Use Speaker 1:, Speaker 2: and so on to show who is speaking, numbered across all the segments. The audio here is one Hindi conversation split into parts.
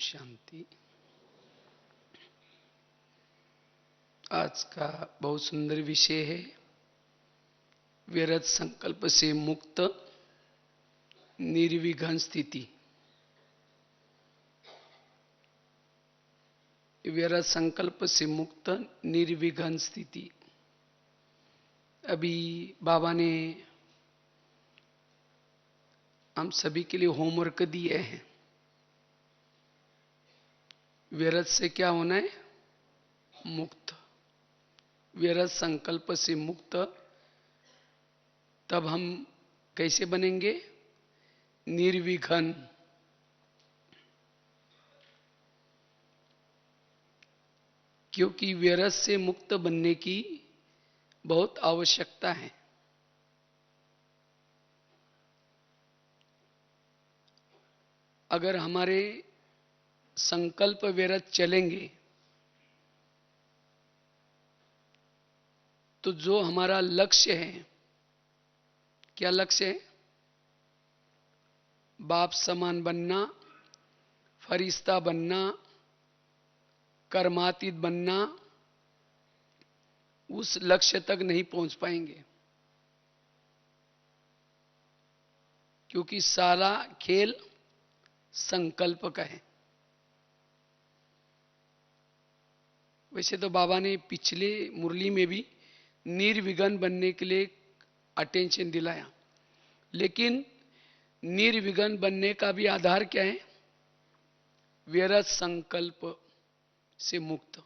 Speaker 1: शांति। आज का बहुत सुंदर विषय है व्यर्थ संकल्प से मुक्त निर्विघ्न स्थिति। व्यर्थ संकल्प से मुक्त निर्विघ्न स्थिति। अभी बाबा ने हम सभी के लिए होमवर्क दिए हैं। व्यर्थ से क्या होना है? मुक्त। व्यर्थ संकल्प से मुक्त। तब हम कैसे बनेंगे? निर्विघ्न। क्योंकि व्यर्थ से मुक्त बनने की बहुत आवश्यकता है। अगर हमारे संकल्प व्यर्थ चलेंगे तो जो हमारा लक्ष्य है, क्या लक्ष्य है? बाप समान बनना, फरिश्ता बनना, कर्मातीत बनना, उस लक्ष्य तक नहीं पहुंच पाएंगे। क्योंकि सारा खेल संकल्प का है। वैसे तो बाबा ने पिछले मुरली में भी निर्विघ्न बनने के लिए अटेंशन दिलाया, लेकिन निर्विघ्न बनने का भी आधार क्या है? व्यर्थ संकल्प से मुक्त।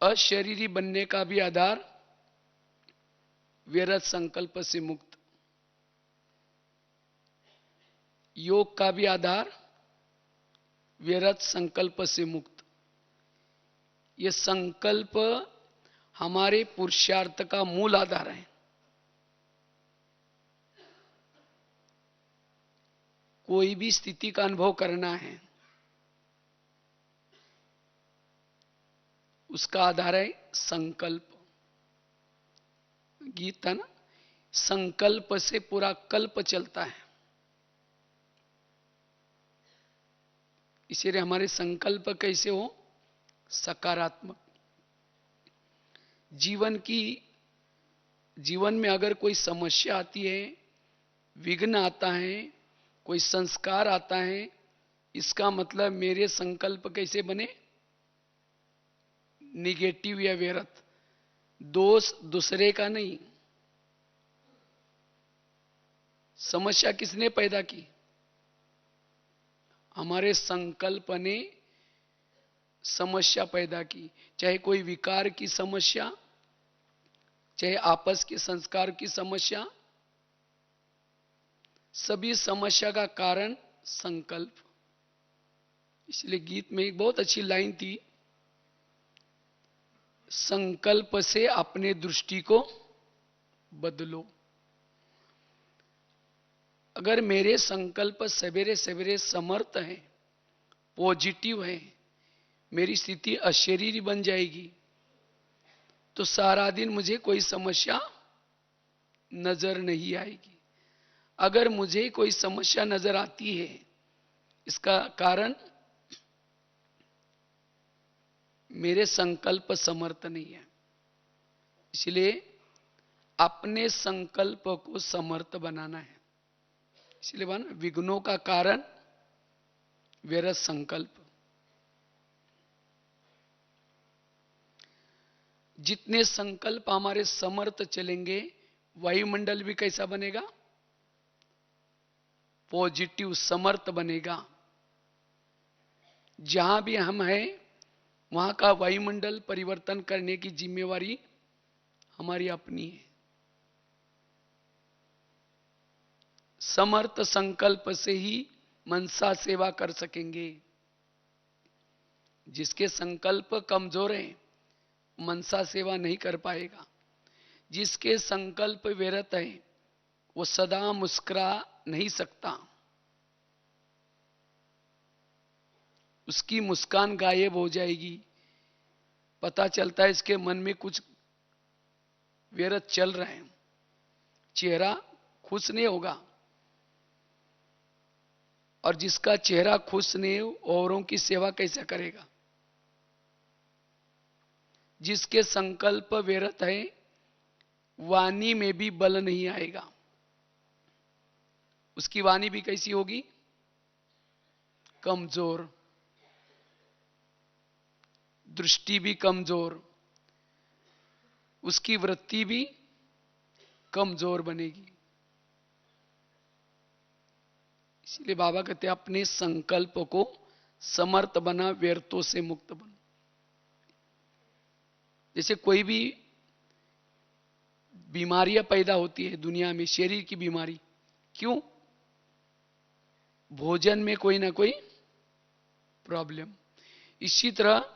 Speaker 1: अशरीरी बनने का भी आधार व्यर्थ संकल्प से मुक्त। योग का भी आधार व्यर्थ संकल्प से मुक्त। ये संकल्प हमारे पुरुषार्थ का मूल आधार है। कोई भी स्थिति का अनुभव करना है, उसका आधार है संकल्प। गीत है ना, संकल्प से पूरा कल्प चलता है। इसीलिए हमारे संकल्प कैसे हो? सकारात्मक। जीवन में अगर कोई समस्या आती है, विघ्न आता है, कोई संस्कार आता है, इसका मतलब मेरे संकल्प कैसे बने? निगेटिव या व्यर्थ। दोष दूसरे का नहीं। समस्या किसने पैदा की? हमारे संकल्प ने समस्या पैदा की। चाहे कोई विकार की समस्या, चाहे आपस के संस्कार की समस्या, सभी समस्या का कारण संकल्प। इसलिए गीत में एक बहुत अच्छी लाइन थी, संकल्प से अपने दृष्टि को बदलो। अगर मेरे संकल्प सवेरे सवेरे समर्थ है, पॉजिटिव है, मेरी स्थिति अशरीरी बन जाएगी, तो सारा दिन मुझे कोई समस्या नजर नहीं आएगी। अगर मुझे कोई समस्या नजर आती है, इसका कारण मेरे संकल्प समर्थ नहीं है। इसलिए अपने संकल्प को समर्थ बनाना है। इसलिए बना विघ्नों का कारण व्यर्थ संकल्प। जितने संकल्प हमारे समर्थ चलेंगे, वायुमंडल भी कैसा बनेगा? पॉजिटिव, समर्थ बनेगा। जहां भी हम हैं, वहां का वायुमंडल परिवर्तन करने की जिम्मेवारी हमारी अपनी है। समर्थ संकल्प से ही मनसा सेवा कर सकेंगे। जिसके संकल्प कमजोर हैं, मनसा सेवा नहीं कर पाएगा। जिसके संकल्प व्यर्थ है, वो सदा मुस्कुरा नहीं सकता। उसकी मुस्कान गायब हो जाएगी। पता चलता है इसके मन में कुछ व्यर्थ चल रहा है। चेहरा खुश नहीं होगा। और जिसका चेहरा खुश नहीं, औरों की सेवा कैसे करेगा? जिसके संकल्प व्यर्थ है, वाणी में भी बल नहीं आएगा। उसकी वाणी भी कैसी होगी? कमजोर, दृष्टि भी कमजोर, उसकी वृत्ति भी कमजोर बनेगी। इसलिए बाबा कहते हैं अपने संकल्प को समर्थ बना, व्यर्थों से मुक्त बना। जैसे कोई भी बीमारियां पैदा होती है दुनिया में, शरीर की बीमारी, क्यों? भोजन में कोई ना कोई प्रॉब्लम। इसी तरह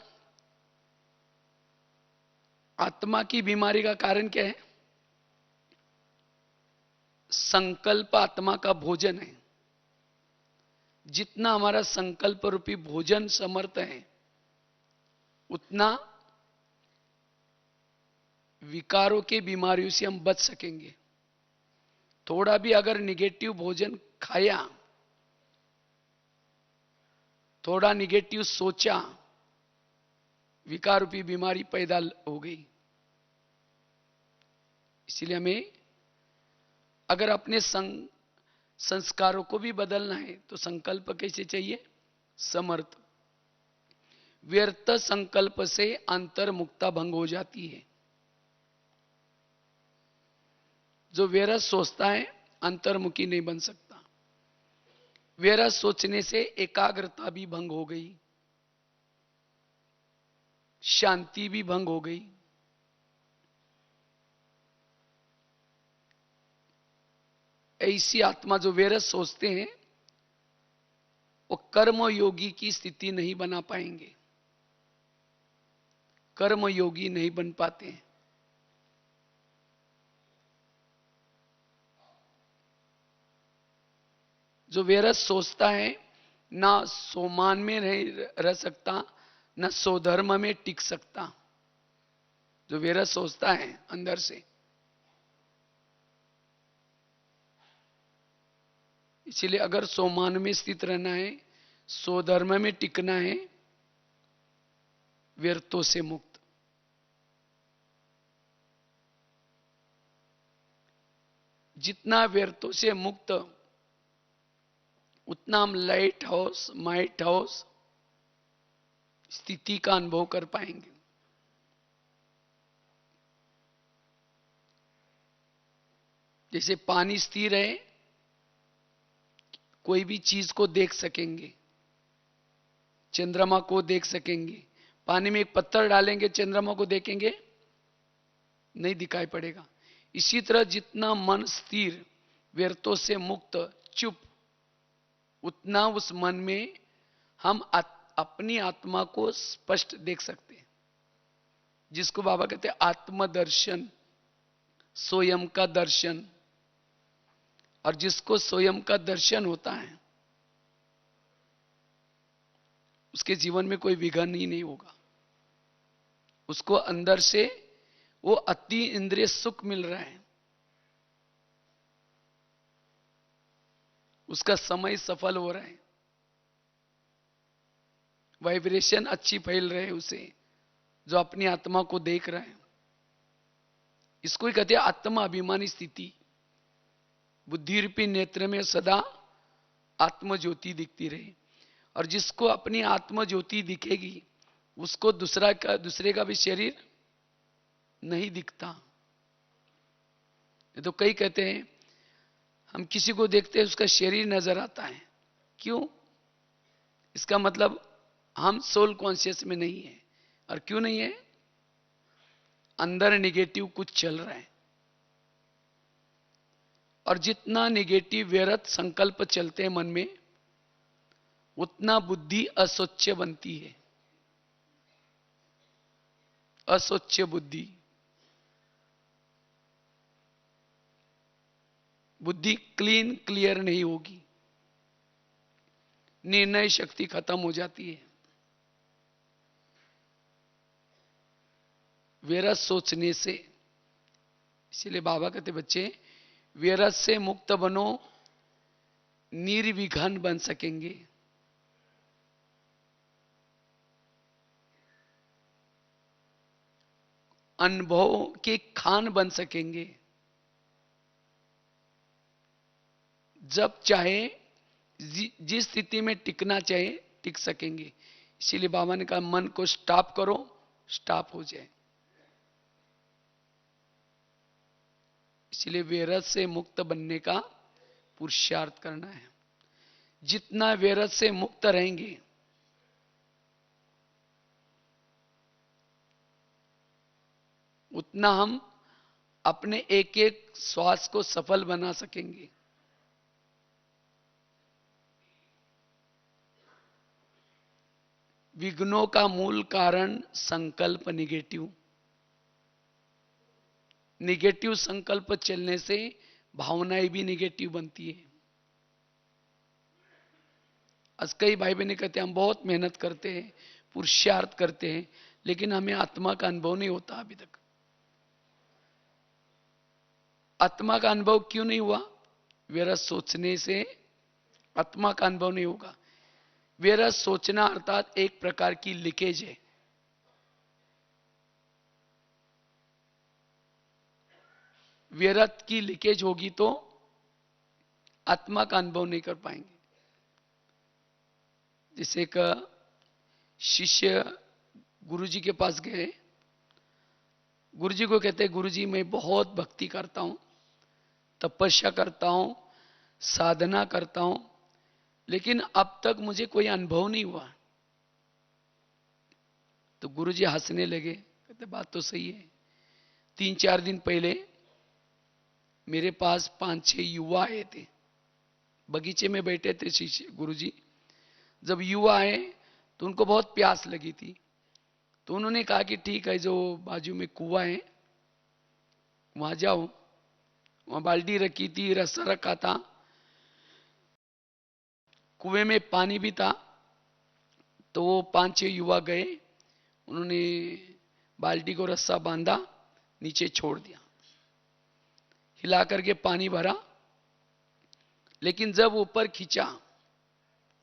Speaker 1: आत्मा की बीमारी का कारण क्या है? संकल्प आत्मा का भोजन है। जितना हमारा संकल्प रूपी भोजन समर्थ है, उतना विकारों के बीमारियों से हम बच सकेंगे। थोड़ा भी अगर निगेटिव भोजन खाया, थोड़ा निगेटिव सोचा, विकार रूपी बीमारी पैदा हो गई। इसलिए हमें अगर अपने संस्कारों को भी बदलना है तो संकल्प कैसे चाहिए? समर्थ। व्यर्थ संकल्प से अंतर्मुक्ता भंग हो जाती है। जो व्यर्थ सोचता है अंतर्मुखी नहीं बन सकता। व्यर्थ सोचने से एकाग्रता भी भंग हो गई, शांति भी भंग हो गई। ऐसी आत्मा जो व्यर्थ सोचते हैं, वो कर्म योगी की स्थिति नहीं बना पाएंगे, कर्म योगी नहीं बन पाते हैं। जो व्यर्थ सोचता है ना सोमान में रह सकता, न स्वधर्म में टिक सकता। जो व्यर्थ सोचता है अंदर से, इसलिए अगर सोमान में स्थित रहना है, स्वधर्म में टिकना है, व्यर्थों से मुक्त। जितना व्यर्थों से मुक्त, उतना हम लाइट हाउस, माइट हाउस स्थिति का अनुभव कर पाएंगे। जैसे पानी स्थिर है, कोई भी चीज को देख सकेंगे, चंद्रमा को देख सकेंगे। पानी में एक पत्थर डालेंगे, चंद्रमा को देखेंगे? नहीं दिखाई पड़ेगा। इसी तरह जितना मन स्थिर, व्यर्थों से मुक्त, चुप, उतना उस मन में हम अपनी आत्मा को स्पष्ट देख सकते हैं, जिसको बाबा कहते हैं आत्मदर्शन, स्वयं का दर्शन। और जिसको स्वयं का दर्शन होता है, उसके जीवन में कोई विघ्न ही नहीं होगा। उसको अंदर से वो अति इंद्रिय सुख मिल रहा है, उसका समय सफल हो रहा है, वाइब्रेशन अच्छी फैल रहे उसे, जो अपनी आत्मा को देख रहा है। इसको ही कहते हैं आत्मा अभिमानी स्थिति। बुद्धि रूपी नेत्र में सदा आत्म ज्योति दिखती रहे। और जिसको अपनी आत्म ज्योति दिखेगी, उसको दूसरे का भी शरीर नहीं दिखता। ये तो कई कहते हैं हम किसी को देखते हैं उसका शरीर नजर आता है, क्यों? इसका मतलब हम सोल कॉन्शियस में नहीं है। और क्यों नहीं है? अंदर निगेटिव कुछ चल रहा है। और जितना निगेटिव व्यर्थ संकल्प चलते हैं मन में, उतना बुद्धि अस्वच्छ बनती है। अस्वच्छ बुद्धि, बुद्धि क्लीन क्लियर नहीं होगी, निर्णय शक्ति खत्म हो जाती है। व्यर्थ सोचने से, इसलिए बाबा कहते बच्चे व्यर्थ से मुक्त बनो, निर्विघन बन सकेंगे, अनुभव के खान बन सकेंगे। जब चाहे जिस स्थिति में टिकना चाहे टिक सकेंगे। इसीलिए बाबा ने कहा मन को स्टॉप करो, स्टॉप हो जाए। इसलिए वेरत से मुक्त बनने का पुरुषार्थ करना है। जितना वेरत से मुक्त रहेंगे, उतना हम अपने एक एक श्वास को सफल बना सकेंगे। विघ्नों का मूल कारण संकल्प निगेटिव। निगेटिव संकल्प चलने से भावनाएं भी निगेटिव बनती है। आज कई भाई बहनें कहते हैं हम बहुत मेहनत करते हैं, पुरुषार्थ करते हैं, लेकिन हमें आत्मा का अनुभव नहीं होता अभी तक। आत्मा का अनुभव क्यों नहीं हुआ? व्यर्थ सोचने से आत्मा का अनुभव नहीं होगा। व्यर्थ सोचना अर्थात एक प्रकार की लीकेज है। व्यर्थ की लीकेज होगी तो आत्मा का अनुभव नहीं कर पाएंगे। जैसे एक शिष्य गुरुजी के पास गए, गुरुजी को कहते हैं गुरुजी मैं बहुत भक्ति करता हूं, तपस्या करता हूं, साधना करता हूं, लेकिन अब तक मुझे कोई अनुभव नहीं हुआ। तो गुरुजी हंसने लगे, कहते बात तो सही है। 3-4 दिन पहले मेरे पास 5-6 युवा आए थे, बगीचे में बैठे थे शिष्य गुरुजी। जब युवा आए तो उनको बहुत प्यास लगी थी, तो उन्होंने कहा कि ठीक है, जो बाजू में कुआं है वहां जाओ। वहां बाल्टी रखी थी, रस्सा रखा था, कुएं में पानी भी था। तो वो 5-6 युवा गए, उन्होंने बाल्टी को रस्सा बांधा, नीचे छोड़ दिया, हिला करके पानी भरा, लेकिन जब ऊपर खींचा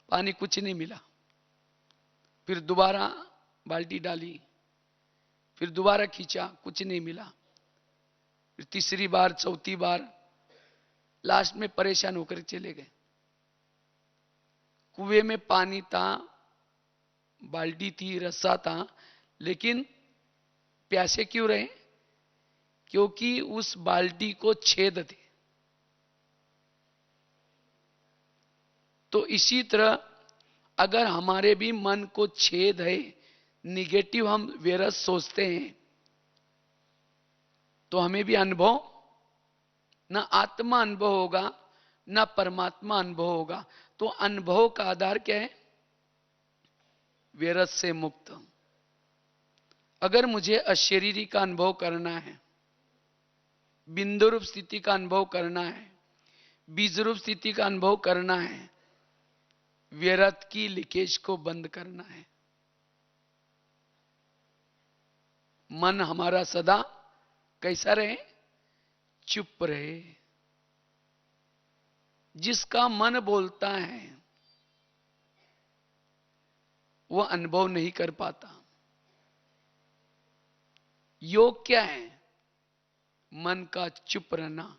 Speaker 1: पानी कुछ नहीं मिला। फिर दोबारा बाल्टी डाली, फिर दोबारा खींचा, कुछ नहीं मिला। फिर तीसरी बार, चौथी बार, लास्ट में परेशान होकर चले गए। कुएं में पानी था, बाल्टी थी, रस्सा था, लेकिन प्यासे क्यों रहे? क्योंकि उस बाल्टी को छेद थे। तो इसी तरह अगर हमारे भी मन को छेद है, निगेटिव हम व्यर्थ सोचते हैं, तो हमें भी अनुभव, न आत्मा अनुभव होगा न परमात्मा अनुभव होगा। तो अनुभव का आधार क्या है? व्यर्थ से मुक्त। अगर मुझे अशरीरी का अनुभव करना है, बिंदु रूप स्थिति का अनुभव करना है, बीज रूप स्थिति का अनुभव करना है, व्यर्थ की लीकेज को बंद करना है। मन हमारा सदा कैसा रहे? चुप रहे। जिसका मन बोलता है वो अनुभव नहीं कर पाता। योग क्या है? मन का चुप रहना।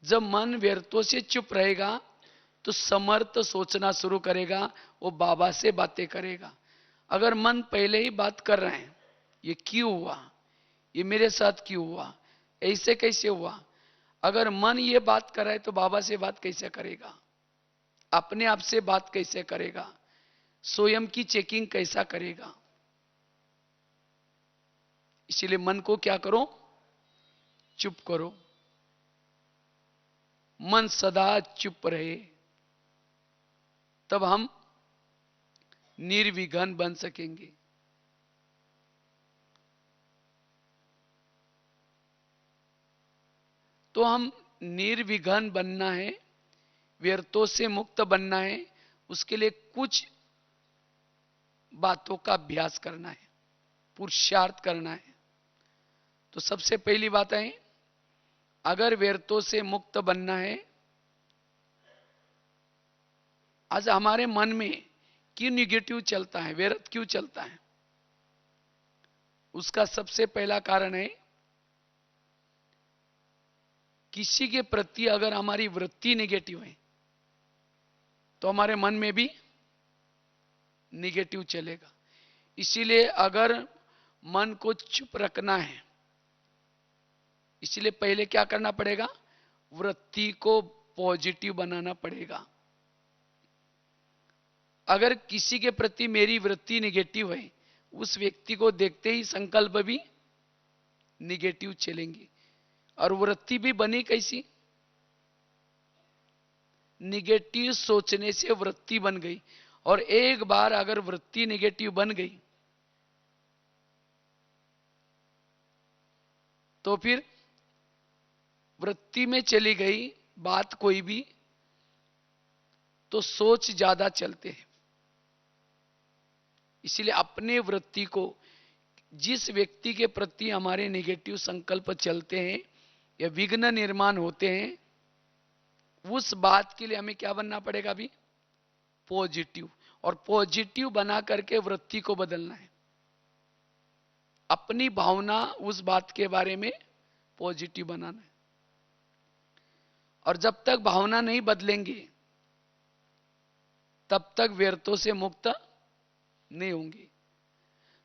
Speaker 1: जब मन व्यर्थों से चुप रहेगा तो समर्थ सोचना शुरू करेगा, वो बाबा से बातें करेगा। अगर मन पहले ही बात कर रहे हैं, ये क्यों हुआ, ये मेरे साथ क्यों हुआ, ऐसे कैसे हुआ, अगर मन ये बात कर रहा है तो बाबा से बात कैसे करेगा, अपने आप से बात कैसे करेगा, स्वयं की चेकिंग कैसा करेगा? इसीलिए मन को क्या करो? चुप करो। मन सदा चुप रहे, तब हम निर्विघन बन सकेंगे। तो हम निर्विघन बनना है, व्यर्थों से मुक्त बनना है, उसके लिए कुछ बातों का अभ्यास करना है, पुरुषार्थ करना है। तो सबसे पहली बात है, अगर व्यर्थों से मुक्त बनना है आज हमारे मन में क्यों निगेटिव चलता है, व्यर्थ क्यों चलता है? उसका सबसे पहला कारण है, किसी के प्रति अगर हमारी वृत्ति नेगेटिव है तो हमारे मन में भी नेगेटिव चलेगा। इसीलिए अगर मन को चुप रखना है, इसलिए पहले क्या करना पड़ेगा? वृत्ति को पॉजिटिव बनाना पड़ेगा। अगर किसी के प्रति मेरी वृत्ति नेगेटिव है, उस व्यक्ति को देखते ही संकल्प भी नेगेटिव चलेंगे। और वृत्ति भी बनी कैसी? नेगेटिव सोचने से वृत्ति बन गई। और एक बार अगर वृत्ति नेगेटिव बन गई तो फिर वृत्ति में चली गई बात कोई भी, तो सोच ज्यादा चलते हैं। इसलिए अपने वृत्ति को, जिस व्यक्ति के प्रति हमारे नेगेटिव संकल्प चलते हैं या विघ्न निर्माण होते हैं, उस बात के लिए हमें क्या बनना पड़ेगा? अभी पॉजिटिव। और पॉजिटिव बना करके वृत्ति को बदलना है। अपनी भावना उस बात के बारे में पॉजिटिव बनाना है। और जब तक भावना नहीं बदलेंगे तब तक व्यर्थों से मुक्त नहीं होंगे।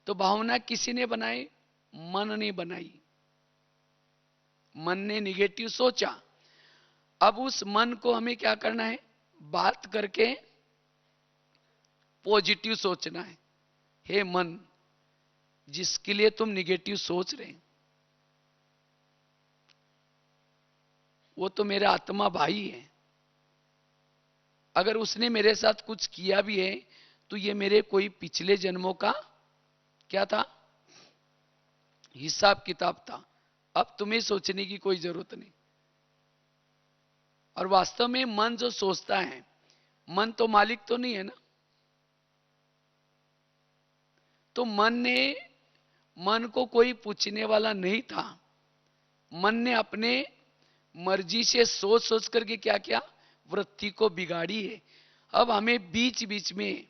Speaker 1: तो भावना किसी ने बनाई? मन ने बनाई। मन ने निगेटिव सोचा। अब उस मन को हमें क्या करना है? बात करके पॉजिटिव सोचना है। हे मन, जिसके लिए तुम निगेटिव सोच रहे हैं, वो तो मेरा आत्मा भाई है। अगर उसने मेरे साथ कुछ किया भी है तो ये मेरे कोई पिछले जन्मों का क्या था? हिसाब किताब था। अब तुम्हें सोचने की कोई जरूरत नहीं। और वास्तव में मन जो सोचता है, मन तो मालिक तो नहीं है ना। तो मन को कोई पूछने वाला नहीं था। मन ने अपने मर्जी से सोच सोच करके क्या किया? वृत्ति को बिगाड़ी है। अब हमें बीच बीच में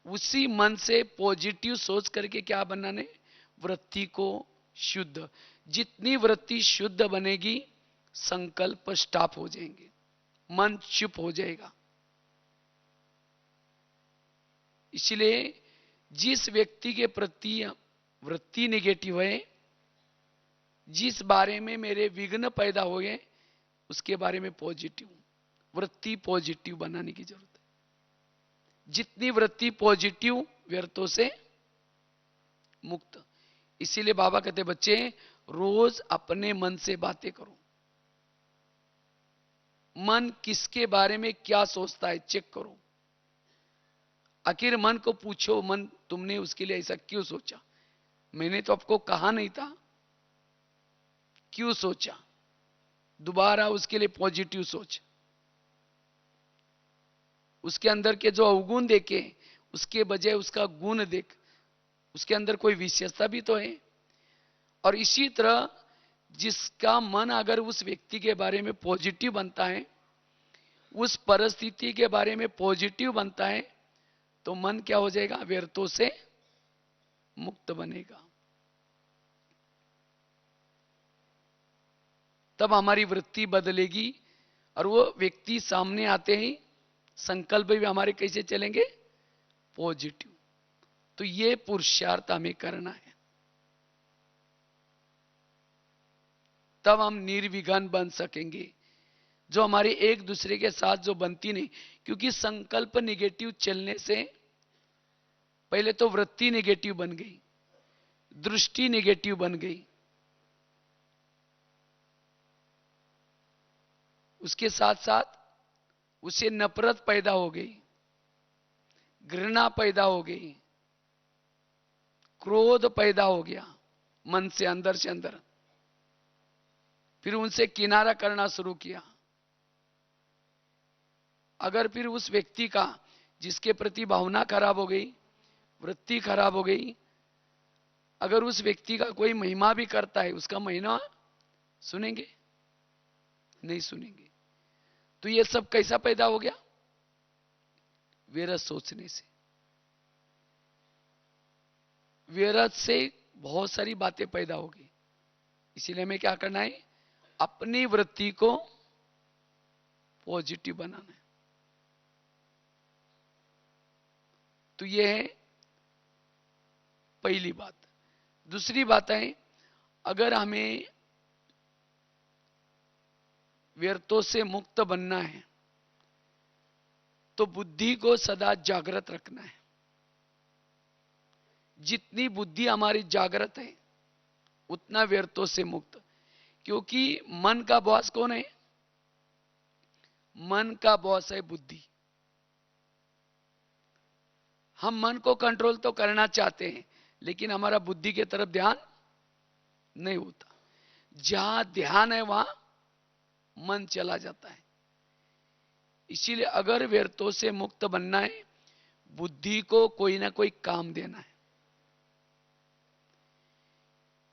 Speaker 1: उसी मन से पॉजिटिव सोच करके क्या बनाने? वृत्ति को शुद्ध। जितनी वृत्ति शुद्ध बनेगी, संकल्प स्टॉप हो जाएंगे, मन चुप हो जाएगा। इसलिए जिस व्यक्ति के प्रति वृत्ति नेगेटिव है, जिस बारे में मेरे विघ्न पैदा हो गए, उसके बारे में पॉजिटिव वृत्ति पॉजिटिव बनाने की जरूरत है। जितनी वृत्ति पॉजिटिव, व्यर्थों से मुक्त। इसीलिए बाबा कहते, बच्चे रोज अपने मन से बातें करो। मन किसके बारे में क्या सोचता है चेक करो। आखिर मन को पूछो, मन तुमने उसके लिए ऐसा क्यों सोचा? मैंने तो आपको कहा नहीं था, क्यों सोचा? दोबारा उसके लिए पॉजिटिव सोच। उसके अंदर के जो अवगुण देखे, उसके बजाय उसका गुण देख। उसके अंदर कोई विशेषता भी तो है। और इसी तरह जिसका मन अगर उस व्यक्ति के बारे में पॉजिटिव बनता है, उस परिस्थिति के बारे में पॉजिटिव बनता है, तो मन क्या हो जाएगा? व्यर्थों से मुक्त बनेगा। तब हमारी वृत्ति बदलेगी और वो व्यक्ति सामने आते ही संकल्प भी हमारे कैसे चलेंगे? पॉजिटिव। तो ये पुरुषार्थ हमें करना है, तब हम निर्विघ्न बन सकेंगे। जो हमारी एक दूसरे के साथ जो बनती नहीं, क्योंकि संकल्प निगेटिव चलने से पहले तो वृत्ति निगेटिव बन गई, दृष्टि निगेटिव बन गई, उसके साथ साथ उसे नफरत पैदा हो गई, घृणा पैदा हो गई, क्रोध पैदा हो गया मन से, अंदर से अंदर। फिर उनसे किनारा करना शुरू किया। अगर फिर उस व्यक्ति का, जिसके प्रति भावना खराब हो गई, वृत्ति खराब हो गई, अगर उस व्यक्ति का कोई महिमा भी करता है, उसका महिमा सुनेंगे? नहीं सुनेंगे। तो ये सब कैसा पैदा हो गया? व्यर्थ सोचने से। व्यर्थ से बहुत सारी बातें पैदा होगी। इसीलिए हमें क्या करना है? अपनी वृत्ति को पॉजिटिव बनाना है। तो ये है पहली बात। दूसरी बात है, अगर हमें व्यर्थों से मुक्त बनना है तो बुद्धि को सदा जागृत रखना है। जितनी बुद्धि हमारी जागृत है उतना व्यर्थों से मुक्त। क्योंकि मन का बॉस कौन है? मन का बॉस है बुद्धि। हम मन को कंट्रोल तो करना चाहते हैं, लेकिन हमारा बुद्धि की तरफ ध्यान नहीं होता। जहां ध्यान है वहां मन चला जाता है। इसीलिए अगर व्यर्थों से मुक्त बनना है, बुद्धि को कोई ना कोई काम देना है।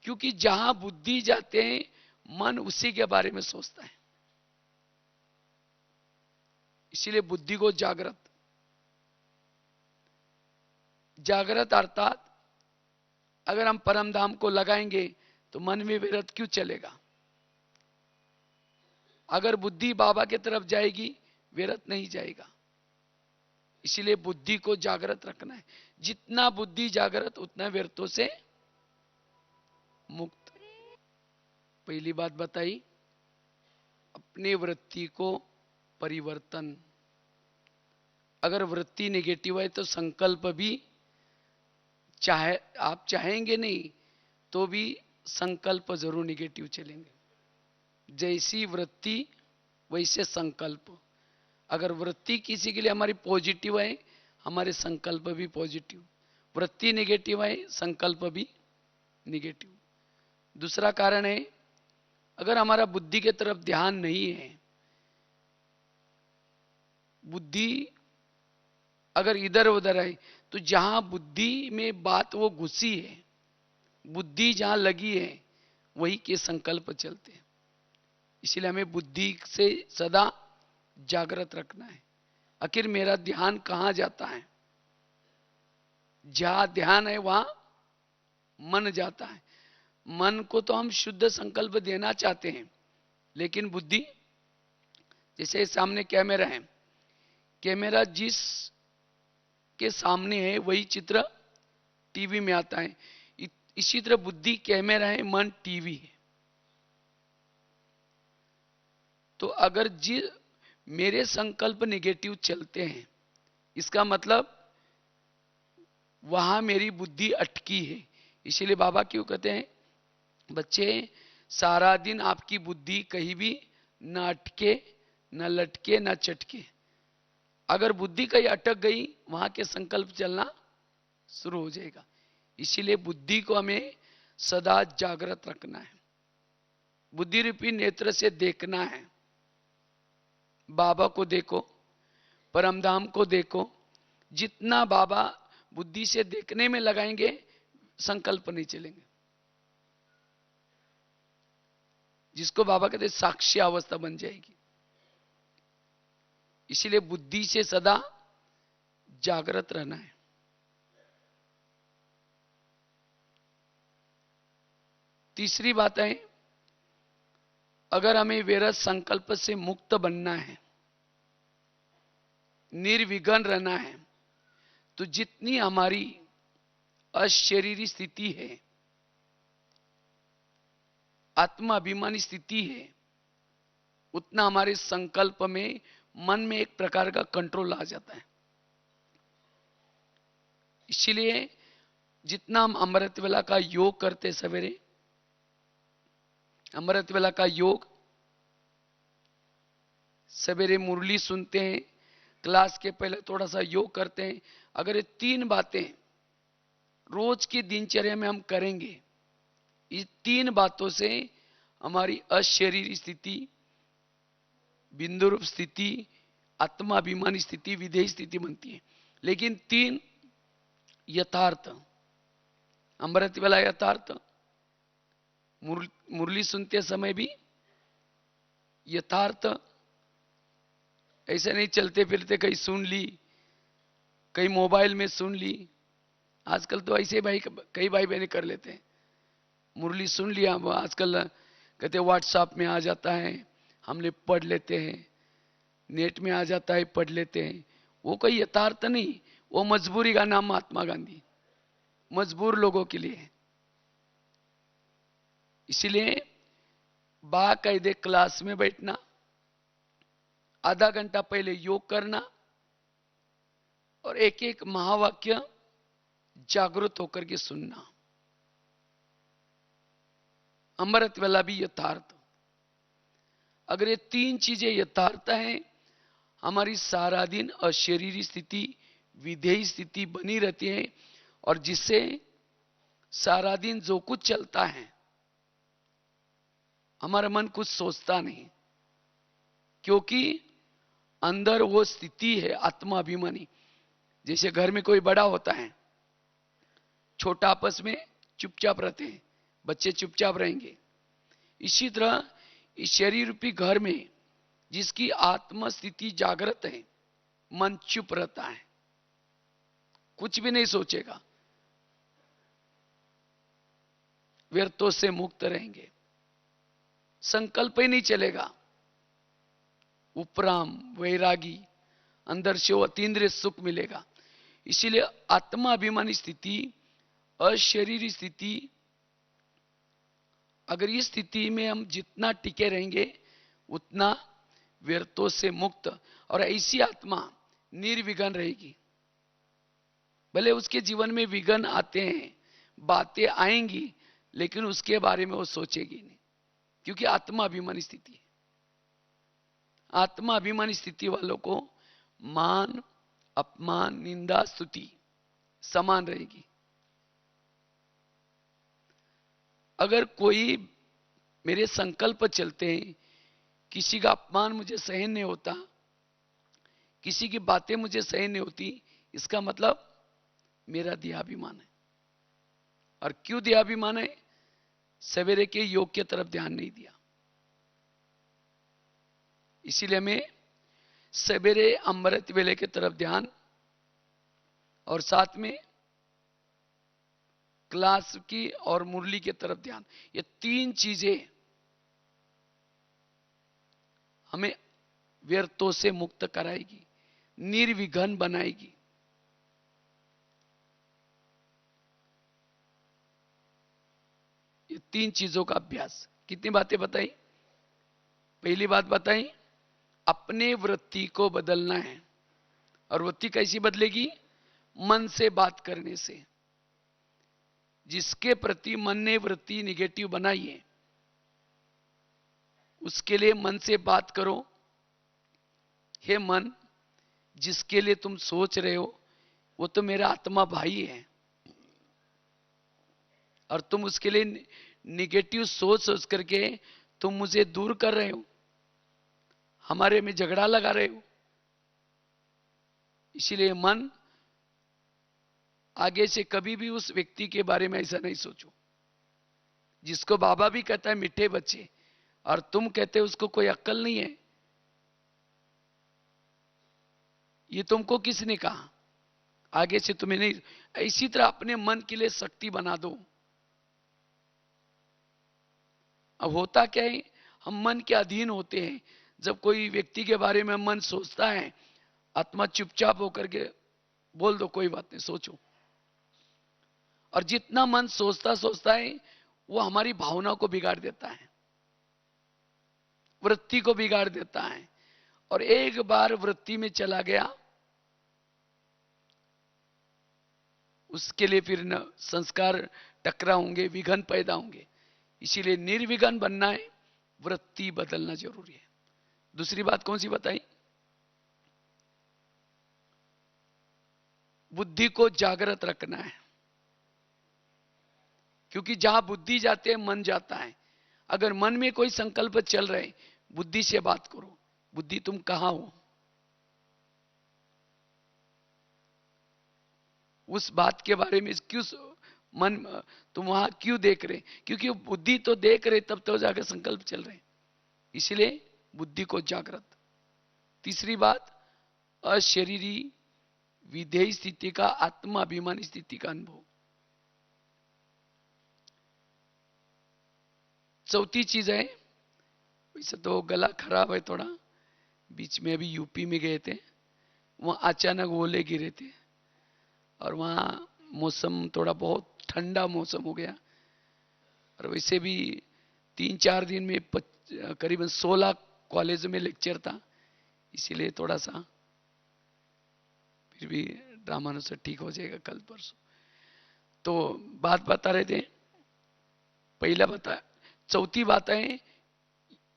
Speaker 1: क्योंकि जहां बुद्धि जाते हैं मन उसी के बारे में सोचता है। इसीलिए बुद्धि को जागृत, जागृत अर्थात अगर हम परम धाम को लगाएंगे तो मन में विरत क्यों चलेगा? अगर बुद्धि बाबा की तरफ जाएगी विरत नहीं जाएगा। इसलिए बुद्धि को जागृत रखना है। जितना बुद्धि जागृत उतना व्यर्थों से मुक्त। पहली बात बताई, अपने वृत्ति को परिवर्तन। अगर वृत्ति नेगेटिव है तो संकल्प भी चाहे आप चाहेंगे नहीं तो भी संकल्प जरूर नेगेटिव चलेंगे। जैसी वृत्ति वैसे संकल्प। अगर वृत्ति किसी के लिए हमारी पॉजिटिव है, हमारे संकल्प भी पॉजिटिव। वृत्ति नेगेटिव है, संकल्प भी नेगेटिव। दूसरा कारण है, अगर हमारा बुद्धि की तरफ ध्यान नहीं है, बुद्धि अगर इधर उधर है, तो जहां बुद्धि में बात वो घुसी है, बुद्धि जहां लगी है वही के संकल्प चलते हैं। इसलिए हमें बुद्धि से सदा जागृत रखना है। आखिर मेरा ध्यान कहां जाता है? जहां ध्यान है वहां मन जाता है। मन को तो हम शुद्ध संकल्प देना चाहते हैं, लेकिन बुद्धि, जैसे सामने कैमरा है, कैमरा जिस के सामने है वही चित्र टीवी में आता है। इसी तरह बुद्धि कैमरा है, मन टीवी है। तो अगर मेरे संकल्प नेगेटिव चलते हैं, इसका मतलब वहां मेरी बुद्धि अटकी है। इसीलिए बाबा क्यों कहते हैं, बच्चे सारा दिन आपकी बुद्धि कहीं भी न अटके, न लटके, न चटके। अगर बुद्धि कहीं अटक गई, वहां के संकल्प चलना शुरू हो जाएगा। इसीलिए बुद्धि को हमें सदा जागृत रखना है। बुद्धि रूपी नेत्र से देखना है। बाबा को देखो, परमधाम को देखो। जितना बाबा बुद्धि से देखने में लगाएंगे, संकल्प नहीं चलेंगे। जिसको बाबा कहते साक्षी अवस्था बन जाएगी। इसीलिए बुद्धि से सदा जागृत रहना है। तीसरी बात है, अगर हमें विरत संकल्प से मुक्त बनना है, निर्विघ्न रहना है, तो जितनी हमारी अशरीरी स्थिति है, आत्माभिमानी स्थिति है, उतना हमारे संकल्प में, मन में एक प्रकार का कंट्रोल आ जाता है। इसीलिए जितना हम अमृत वेला का योग करते सवेरे, अमृत वेला का योग, सवेरे मुरली सुनते हैं, क्लास के पहले थोड़ा सा योग करते हैं। अगर ये 3 बातें रोज की दिनचर्या में हम करेंगे, इस 3 बातों से हमारी अशरीरी स्थिति, बिंदु रूप स्थिति, आत्माभिमानी स्थिति, विधेयी स्थिति बनती है। लेकिन 3 यथार्थ, अमृत वेला यथार्थ, मुरली सुनते समय भी यथार्थ, ऐसे नहीं चलते फिरते कहीं सुन ली, कहीं मोबाइल में सुन ली। आजकल तो ऐसे भाई कई भाई बहने कर लेते हैं, मुरली सुन लिया, वो आजकल कहते व्हाट्सएप में आ जाता है, हमने पढ़ लेते हैं, नेट में आ जाता है पढ़ लेते हैं। वो कोई यथार्थ नहीं, वो मजबूरी का नाम महात्मा गांधी, मजबूर लोगों के लिए। इसीलिए बाकायदे क्लास में बैठना, आधा घंटा पहले योग करना और एक एक महावाक्य जागृत होकर के सुनना। अमृत वेला भी यथार्थ। अगर ये तीन चीजें यथार्थ हैं, हमारी सारा दिन अशरीरी स्थिति, विधेयी स्थिति बनी रहती है, और जिससे सारा दिन जो कुछ चलता है, हमारा मन कुछ सोचता नहीं, क्योंकि अंदर वो स्थिति है आत्माभिमानी। जैसे घर में कोई बड़ा होता है, छोटा आपस में चुपचाप रहते हैं, बच्चे चुपचाप रहेंगे। इसी तरह इस शरीर रूपी घर में जिसकी आत्म स्थिति जागृत है, मन चुप रहता है, कुछ भी नहीं सोचेगा, व्यर्थों से मुक्त रहेंगे, संकल्प ही नहीं चलेगा, उपराम वैरागी, अंदर से वो अतीन्द्रिय सुख मिलेगा। इसीलिए आत्माभिमानी स्थिति, अशरीरी स्थिति, अगर इस स्थिति में हम जितना टिके रहेंगे उतना व्यर्थों से मुक्त, और ऐसी आत्मा निर्विघ्न रहेगी। भले उसके जीवन में विघ्न आते हैं, बातें आएंगी, लेकिन उसके बारे में वो सोचेगी नहीं, क्योंकि आत्मा अभिमानी स्थिति है। आत्मा अभिमानी स्थिति वालों को मान अपमान निंदा स्तुति समान रहेगी। अगर कोई मेरे संकल्प चलते हैं, किसी का अपमान मुझे सहन नहीं होता, किसी की बातें मुझे सहन नहीं होती, इसका मतलब मेरा देहाभिमान है। और क्यों देहाभिमान है? सवेरे के योग की तरफ ध्यान नहीं दिया। इसीलिए हमें सवेरे अमृत वेले की तरफ ध्यान, और साथ में क्लास की और मुरली की तरफ ध्यान। ये तीन चीजें हमें व्यर्थों से मुक्त कराएगी, निर्विघ्न बनाएगी। ये तीन चीजों का अभ्यास। कितनी बातें बताई? पहली बात बताई, अपने वृत्ति को बदलना है। और वृत्ति कैसी बदलेगी? मन से बात करने से। जिसके प्रति मन ने वृत्ति निगेटिव बनाई है, उसके लिए मन से बात करो, हे मन, जिसके लिए तुम सोच रहे हो वो तो मेरा आत्मा भाई है, और तुम उसके लिए निगेटिव सोच सोच करके तुम मुझे दूर कर रहे हो, हमारे में झगड़ा लगा रहे हो। इसीलिए मन, आगे से कभी भी उस व्यक्ति के बारे में ऐसा नहीं सोचो जिसको बाबा भी कहता है मीठे बच्चे, और तुम कहते हो उसको कोई अक्ल नहीं है। ये तुमको किसने कहा? आगे से तुम्हें नहीं। इसी तरह अपने मन के लिए शक्ति बना दो। अब होता क्या है, हम मन के अधीन होते हैं। जब कोई व्यक्ति के बारे में मन सोचता है, आत्मा चुपचाप होकर के बोल दो कोई बात नहीं, सोचो। और जितना मन सोचता सोचता है, वो हमारी भावना को बिगाड़ देता है, वृत्ति को बिगाड़ देता है। और एक बार वृत्ति में चला गया, उसके लिए फिर न संस्कार टकरा होंगे, विघ्न पैदा होंगे। इसीलिए निर्विघ्न बनना है, वृत्ति बदलना जरूरी है। दूसरी बात कौन सी बताई? बुद्धि को जागृत रखना है, क्योंकि जहां बुद्धि जाते है मन जाता है। अगर मन में कोई संकल्प चल रहे, बुद्धि से बात करो, बुद्धि तुम कहां हो, उस बात के बारे में क्यों मन तुम वहां क्यों देख रहे? क्योंकि बुद्धि तो देख रहे, तब तो जाकर संकल्प चल रहे। इसलिए बुद्धि को जागृत। तीसरी बात, अशरीरी विधेय स्थिति का आत्माभिमानी स्थिति का अनुभव। चौथी चीज है, वैसे तो गला खराब है थोड़ा, बीच में अभी यूपी में गए थे, वहां अचानक ओले गिरे थे और वहां मौसम थोड़ा बहुत ठंडा मौसम हो गया, और वैसे भी 3-4 दिन में करीबन 16 कॉलेज में लेक्चर था, इसीलिए थोड़ा सा, फिर भी ड्रामानुसार ठीक हो जाएगा कल परसों। तो बात बता रहे थे, पहला बता, चौथी बात है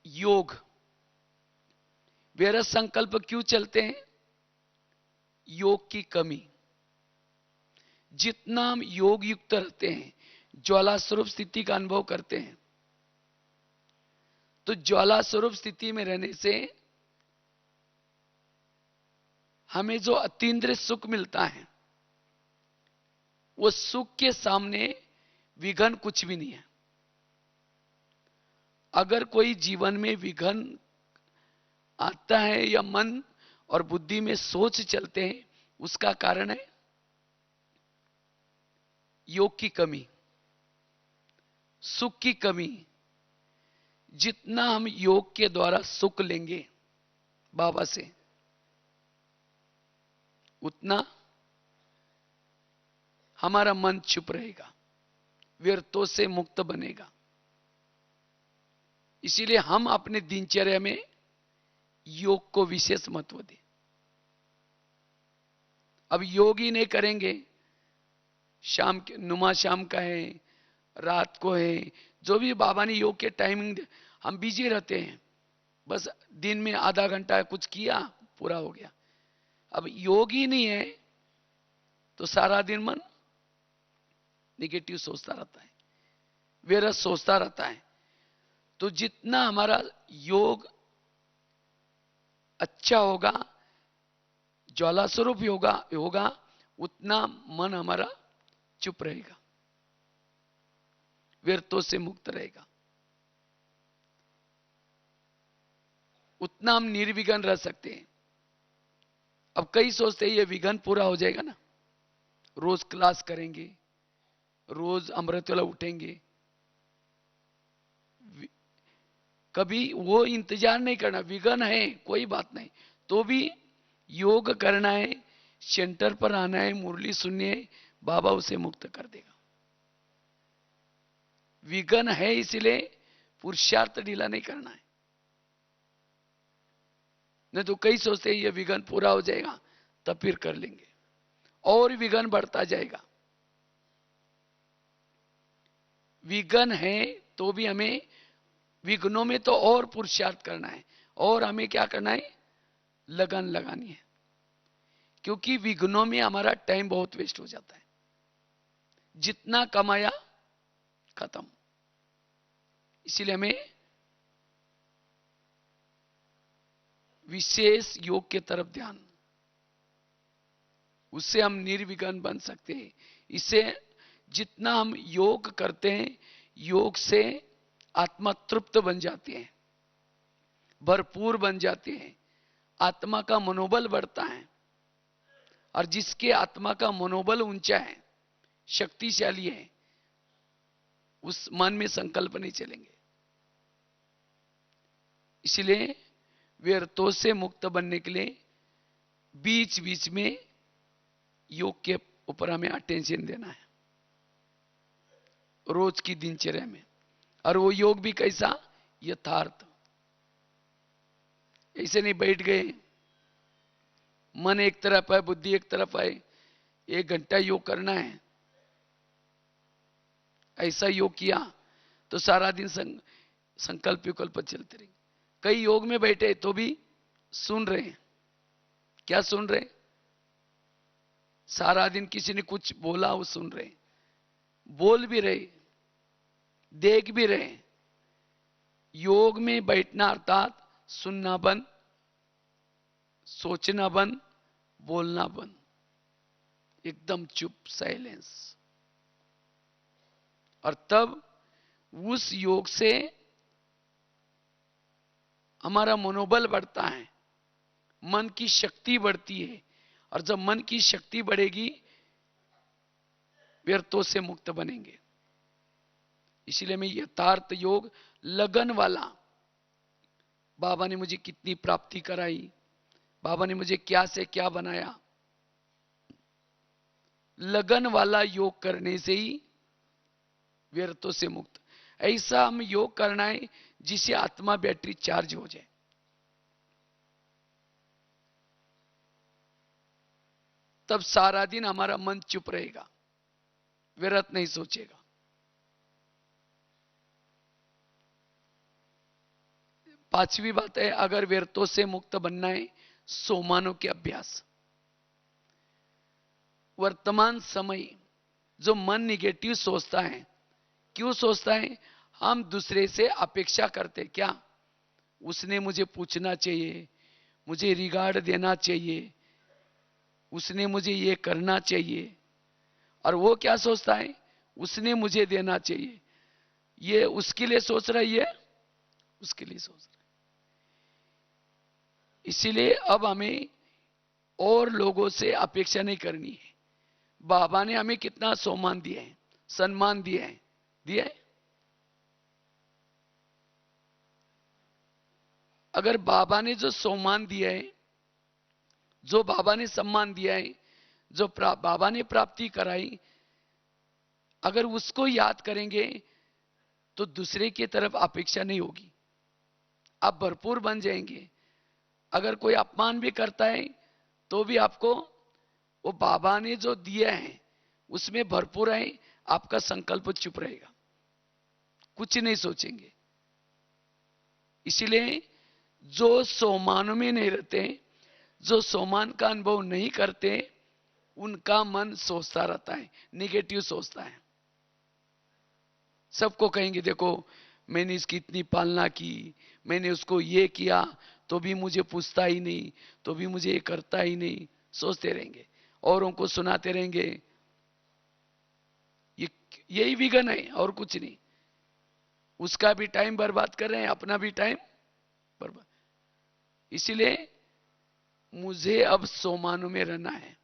Speaker 1: योग। व्यर्थ संकल्प क्यों चलते हैं? योग की कमी। जितना हम योग युक्त रहते हैं, ज्वाला स्वरूप स्थिति का अनुभव करते हैं, तो ज्वाला स्वरूप स्थिति में रहने से हमें जो अतीन्द्रिय सुख मिलता है, वो सुख के सामने विघन कुछ भी नहीं है। अगर कोई जीवन में विघन आता है या मन और बुद्धि में सोच चलते हैं, उसका कारण है योग की कमी, सुख की कमी। जितना हम योग के द्वारा सुख लेंगे बाबा से, उतना हमारा मन चुप रहेगा, व्यर्थों से मुक्त बनेगा। इसीलिए हम अपने दिनचर्या में योग को विशेष महत्व दें। अब योग ही नहीं करेंगे, शाम के नुमा शाम का है, रात को है, जो भी बाबा ने योग के टाइमिंग, हम बिजी रहते हैं, बस दिन में आधा घंटा कुछ किया, पूरा हो गया। अब योग ही नहीं है तो सारा दिन मन निगेटिव सोचता रहता है, व्यर्थ सोचता रहता है। तो जितना हमारा योग अच्छा होगा, ज्वाला स्वरूप होगा, उतना मन हमारा चुप रहेगा, व्यर्थों से मुक्त रहेगा, उतना हम निर्विघ्न रह सकते हैं। अब कई सोचते हैं ये विघ्न पूरा हो जाएगा ना, रोज क्लास करेंगे, रोज अमृतवेला उठेंगे, कभी वो इंतजार नहीं करना, विघ्न है कोई बात नहीं, तो भी योग करना है, सेंटर पर आना है, मुरली सुननी है, बाबा उसे मुक्त कर देगा। विघ्न है इसलिए पुरुषार्थ ढीला नहीं करना है, नहीं तो कई सोचते हैं ये विघ्न पूरा हो जाएगा तब फिर कर लेंगे, और विघ्न बढ़ता जाएगा। विघ्न है तो भी हमें विघ्नों में तो और पुरुषार्थ करना है, और हमें क्या करना है, लगन लगानी है, क्योंकि विघ्नों में हमारा टाइम बहुत वेस्ट हो जाता है, जितना कमाया खत्म। इसीलिए हमें विशेष योग के तरफ ध्यान, उससे हम निर्विघ्न बन सकते हैं। इससे जितना हम योग करते हैं, योग से आत्मा तृप्त बन जाती है, भरपूर बन जाती है, आत्मा का मनोबल बढ़ता है, और जिसके आत्मा का मनोबल ऊंचा है, शक्तिशाली है, उस मन में संकल्प नहीं चलेंगे। इसलिए व्यर्थों से मुक्त बनने के लिए बीच बीच में योग के ऊपर हमें अटेंशन देना है, रोज की दिनचर्या में। और वो योग भी कैसा, यथार्थ। ऐसे नहीं बैठ गए, मन एक तरफ है, बुद्धि एक तरफ है, 1 घंटा योग करना है, ऐसा योग किया तो सारा दिन संकल्प विकल्प चलते रहेंगे। कई योग में बैठे तो भी सुन रहे हैं, क्या सुन रहे, सारा दिन किसी ने कुछ बोला वो सुन रहे, बोल भी रहे, देख भी रहे। योग में बैठना अर्थात सुनना बंद, सोचना बंद, बोलना बंद, एकदम चुप, साइलेंस। और तब उस योग से हमारा मनोबल बढ़ता है, मन की शक्ति बढ़ती है, और जब मन की शक्ति बढ़ेगी व्यर्थों से मुक्त बनेंगे। इसलिए मैं यथार्थ योग लगन वाला, बाबा ने मुझे कितनी प्राप्ति कराई, बाबा ने मुझे क्या से क्या बनाया, लगन वाला योग करने से ही व्यर्थों से मुक्त। ऐसा हम योग करना है जिससे आत्मा बैटरी चार्ज हो जाए। तब सारा दिन हमारा मन चुप रहेगा, व्यर्थ नहीं सोचेगा। पांचवी बात है, अगर व्यर्थों से मुक्त बनना है, सोमानों के अभ्यास। वर्तमान समय जो मन निगेटिव सोचता है, क्यों सोचता है? हम दूसरे से अपेक्षा करते, क्या उसने मुझे पूछना चाहिए, मुझे रिगार्ड देना चाहिए, उसने मुझे ये करना चाहिए। और वो क्या सोचता है? उसने मुझे देना चाहिए। ये उसके लिए सोच रहा है, ये उसके लिए सोच रहा है। इसीलिए अब हमें और लोगों से अपेक्षा नहीं करनी है। बाबा ने हमें कितना सम्मान दिया है, सम्मान दिया है। अगर बाबा ने जो सम्मान दिया है, जो बाबा ने सम्मान दिया है, जो बाबा ने प्राप्ति कराई, अगर उसको याद करेंगे तो दूसरे की तरफ अपेक्षा नहीं होगी, आप भरपूर बन जाएंगे। अगर कोई अपमान भी करता है तो भी आपको वो बाबा ने जो दिया है उसमें भरपूर है, आपका संकल्प चुप रहेगा, कुछ नहीं सोचेंगे। इसीलिए जो सोमान में नहीं रहते, जो सोमान का अनुभव नहीं करते, उनका मन सोचता रहता है, निगेटिव सोचता है। सबको कहेंगे देखो मैंने इसकी इतनी पालना की, मैंने उसको ये किया तो भी मुझे पूछता ही नहीं, तो भी मुझे ये करता ही नहीं, सोचते रहेंगे, औरों को सुनाते रहेंगे। यही विघन है और कुछ नहीं। उसका भी टाइम बर्बाद कर रहे हैं, अपना भी टाइम बर्बाद। इसीलिए मुझे अब सोमानु में रहना है।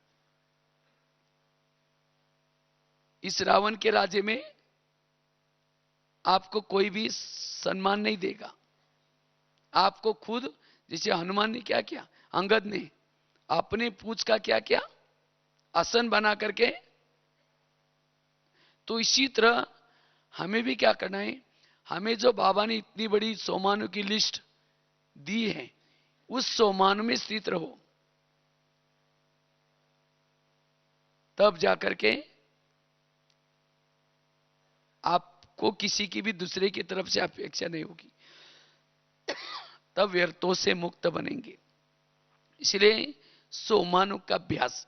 Speaker 1: इस रावण के राज्य में आपको कोई भी सम्मान नहीं देगा। आपको खुद, जैसे हनुमान ने क्या किया, अंगद ने अपने पूंछ का क्या किया, आसन बना करके। तो इसी तरह हमें भी क्या करना है, हमें जो बाबा ने इतनी बड़ी सोमानों की लिस्ट दी है, उस सोमान में स्थित रहो, तब जाकर के आपको किसी की भी दूसरे की तरफ से अपेक्षा नहीं होगी, तब व्यर्थों से मुक्त बनेंगे। इसलिए सोमानों का अभ्यास।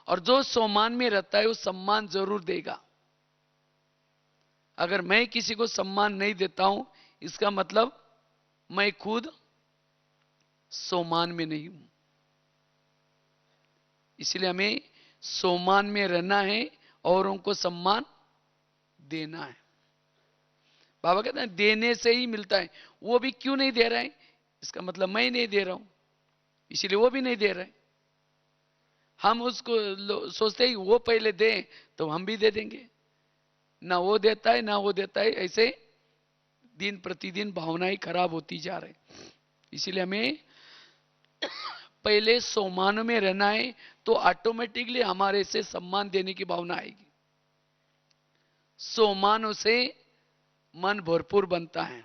Speaker 1: और जो सोमान में रहता है वो सम्मान जरूर देगा। अगर मैं किसी को सम्मान नहीं देता हूं, इसका मतलब मैं खुद सोमान में नहीं हूं। इसलिए हमें सोमान में रहना है, औरों को सम्मान देना है। बाबा कहते हैं देने से ही मिलता है। वो भी क्यों नहीं दे रहा है, इसका मतलब मैं नहीं दे रहा हूं, इसीलिए वो भी नहीं दे रहा है। हम उसको सोचते ही वो पहले दे तो हम भी दे देंगे, ना वो देता है ना वो देता है, ऐसे दिन प्रतिदिन भावनाएं खराब होती जा रही। इसीलिए हमें पहले सम्मान में रहना है, तो ऑटोमेटिकली हमारे से सम्मान देने की भावना आएगी। सम्मानों से मन भरपूर बनता है,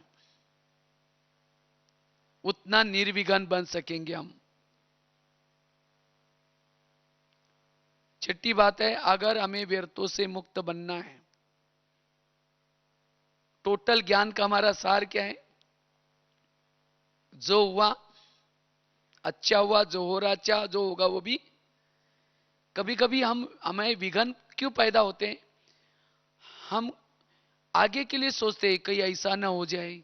Speaker 1: उतना निर्विघ्न बन सकेंगे हम। छठी बात है, अगर हमें व्यर्थों से मुक्त बनना है, टोटल ज्ञान का हमारा सार क्या है? जो हुआ अच्छा हुआ, जो हो रहा अच्छा, जो होगा वो भी। कभी कभी हमें विघ्न क्यों पैदा होते हैं? हम आगे के लिए सोचते हैं, कहीं ऐसा ना हो जाए,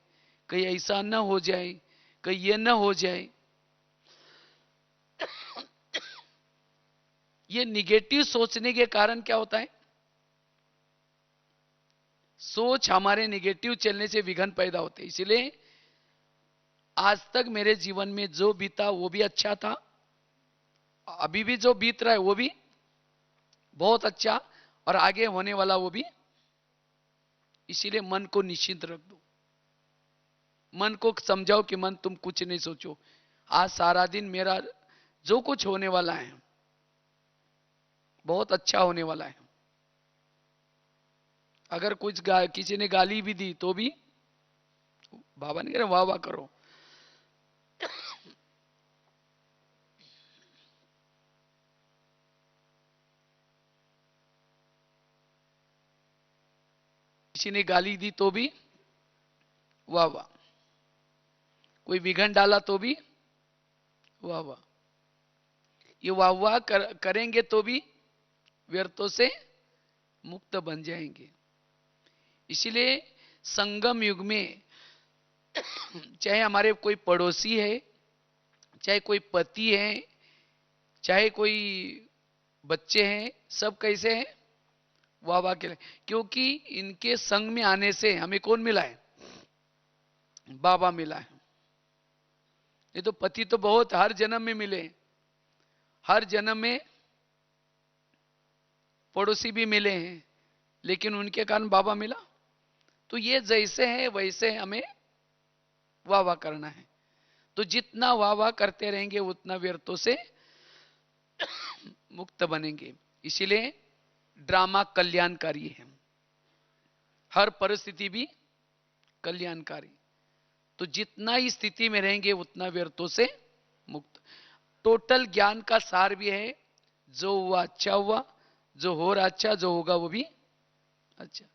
Speaker 1: कहीं ऐसा ना हो जाए, कहीं ये ना हो जाए। ये निगेटिव सोचने के कारण क्या होता है? सोच हमारे निगेटिव चलने से विघ्न पैदा होते हैं। इसलिए आज तक मेरे जीवन में जो बीता वो भी अच्छा था, अभी भी जो बीत रहा है वो भी बहुत अच्छा, और आगे होने वाला वो भी। इसीलिए मन को निश्चिंत रख दो, मन को समझाओ कि मन तुम कुछ नहीं सोचो, आज सारा दिन मेरा जो कुछ होने वाला है बहुत अच्छा होने वाला है। अगर कुछ किसी ने गाली भी दी तो भी बाबा ने कह रहे वाह वाह करो। किसी ने गाली दी तो भी वाह वाह, कोई विघन डाला तो भी वाह वाह। ये वाह वाह करेंगे तो भी व्यर्थों से मुक्त बन जाएंगे। इसीलिए संगम युग में चाहे हमारे कोई पड़ोसी है, चाहे कोई पति है, चाहे कोई बच्चे हैं, सब कैसे हैं? वाह वाह के लिए। क्योंकि इनके संग में आने से हमें कौन मिला है? बाबा मिला है। ये तो पति तो बहुत हर जन्म में मिले, हर जन्म में पड़ोसी भी मिले हैं, लेकिन उनके कारण बाबा मिला। तो ये जैसे है वैसे हमें वाह वाह करना है। तो जितना वाह वाह करते रहेंगे उतना व्यर्थों से मुक्त बनेंगे। इसीलिए ड्रामा कल्याणकारी है, हर परिस्थिति भी कल्याणकारी। तो जितना ही स्थिति में रहेंगे उतना व्यर्थों से मुक्त। टोटल ज्ञान का सार भी है, जो हुआ अच्छा हुआ, जो हो रहा अच्छा, जो होगा वो भी अच्छा।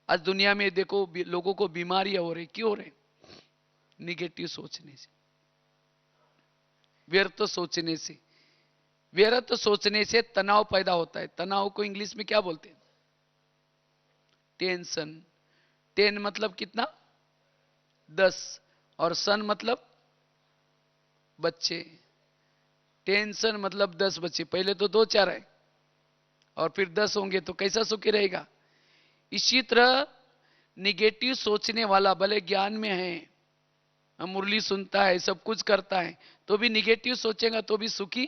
Speaker 1: आज दुनिया में देखो लोगों को बीमारियां हो रही, क्यों हो रहे? निगेटिव सोचने से, व्यर्थ सोचने से। व्यर्थ सोचने से तनाव पैदा होता है। तनाव को इंग्लिश में क्या बोलते हैं? टेंशन। टेन मतलब कितना? 10, और सन मतलब बच्चे। टेंशन मतलब 10 बच्चे, पहले तो 2 4 है और फिर 10 होंगे तो कैसा सुखी रहेगा? इसी तरह निगेटिव सोचने वाला भले ज्ञान में है, मुरली सुनता है, सब कुछ करता है, तो भी निगेटिव सोचेगा तो भी सुखी,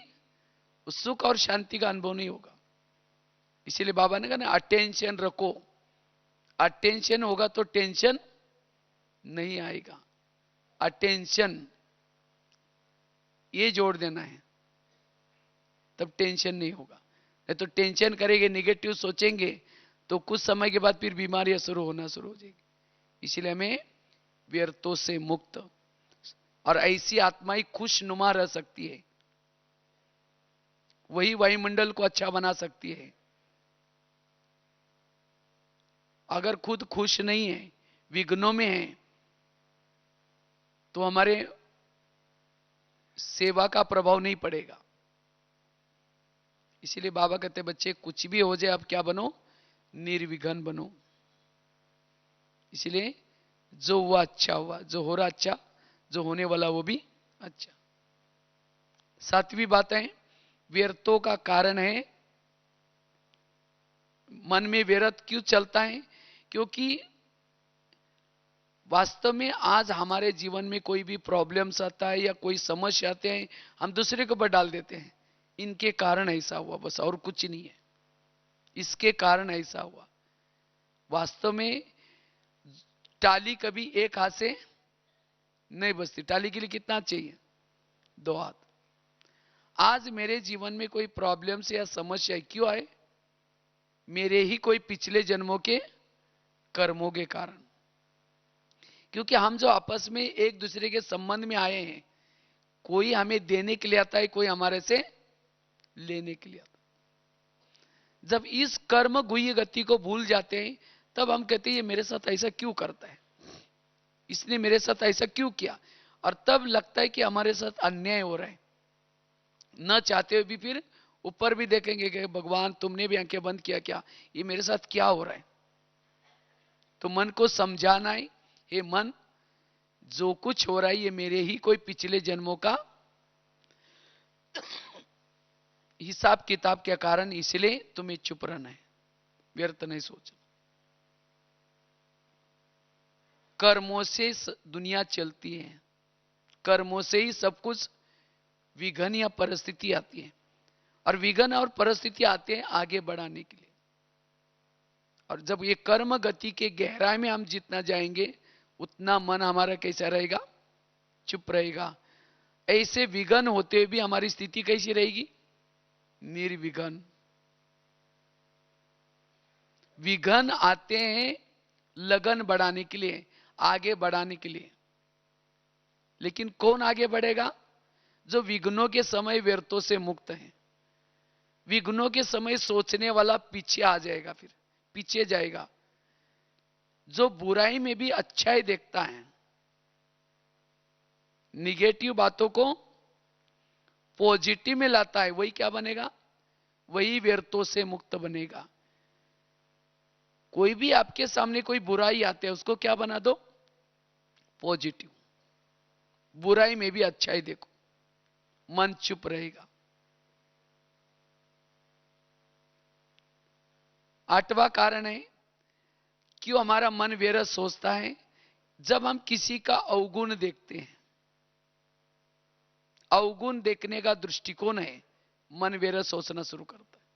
Speaker 1: सुख और शांति का अनुभव नहीं होगा। इसीलिए बाबा ने कहा ना, अटेंशन रखो। अटेंशन होगा तो टेंशन नहीं आएगा। अटेंशन ये जोड़ देना है, तब टेंशन नहीं होगा। नहीं तो टेंशन करेंगे, निगेटिव सोचेंगे तो कुछ समय के बाद फिर बीमारियां शुरू होना शुरू हो जाएगी। इसलिए हमें व्यर्थों से मुक्त, और ऐसी आत्मा ही खुशनुमा रह सकती है, वही वायुमंडल को अच्छा बना सकती है। अगर खुद खुश नहीं है, विघ्नों में है, तो हमारे सेवा का प्रभाव नहीं पड़ेगा। इसीलिए बाबा कहते बच्चे कुछ भी हो जाए, आप क्या बनो? निर्विघ्न बनो। इसलिए जो हुआ अच्छा हुआ, जो हो रहा अच्छा, जो होने वाला वो भी अच्छा। 7वीं बात है, व्यर्थों का कारण है, मन में व्यर्थ क्यों चलता है? क्योंकि वास्तव में आज हमारे जीवन में कोई भी प्रॉब्लम्स आता है या कोई समस्या आते हैं, हम दूसरे के ऊपर डाल देते हैं, इनके कारण ऐसा हुआ, बस और कुछ नहीं है, इसके कारण ऐसा हुआ। वास्तव में टाली कभी एक हाथ से नहीं बजती, टाली के लिए कितना चाहिए? 2 हाथ। आज मेरे जीवन में कोई प्रॉब्लम या समस्या क्यों आए? मेरे ही कोई पिछले जन्मों के कर्मों के कारण। क्योंकि हम जो आपस में एक दूसरे के संबंध में आए हैं, कोई हमें देने के लिए आता है, कोई हमारे से लेने के लिए आता है। जब इस कर्म गुह्य गति को भूल जाते हैं, तब हम कहते हैं ये मेरे साथ ऐसा क्यों करता है, इसने मेरे साथ ऐसा क्यों किया, और तब लगता है कि हमारे साथ अन्याय हो रहा है। न चाहते हुए भी फिर ऊपर भी देखेंगे कि भगवान तुमने भी आंखें बंद किया क्या, ये मेरे साथ क्या हो रहा है। तो मन को समझाना है, हे मन, जो कुछ हो रहा है ये मेरे ही कोई पिछले जन्मों का हिसाब किताब के कारण, इसलिए तुम्हें चुप रहना है, व्यर्थ नहीं सोचना। कर्मों से दुनिया चलती है, कर्मों से ही सब कुछ विघन या परिस्थिति आती है, और विघन और परिस्थिति आते हैं आगे बढ़ाने के लिए। और जब ये कर्म गति के गहराई में हम जितना जाएंगे उतना मन हमारा कैसा रहेगा, चुप रहेगा। ऐसे विघन होते हुए भी हमारी स्थिति कैसी रहेगी, निर्विघन। विघन आते हैं लगन बढ़ाने के लिए, आगे बढ़ाने के लिए, लेकिन कौन आगे बढ़ेगा, जो विघ्नों के समय व्यर्थों से मुक्त है। विघ्नों के समय सोचने वाला पीछे आ जाएगा, फिर पीछे जाएगा। जो बुराई में भी अच्छाई देखता है, निगेटिव बातों को पॉजिटिव में लाता है, वही क्या बनेगा, वही व्यर्थों से मुक्त बनेगा। कोई भी आपके सामने कोई बुराई आते है, उसको क्या बना दो, पॉजिटिव। बुराई में भी अच्छाई देखो, मन चुप रहेगा। 8वां कारण है क्यों हमारा मन व्यर्थ सोचता है, जब हम किसी का अवगुण देखते हैं। अवगुण देखने का दृष्टिकोण है, मन व्यर्थ सोचना शुरू करता है।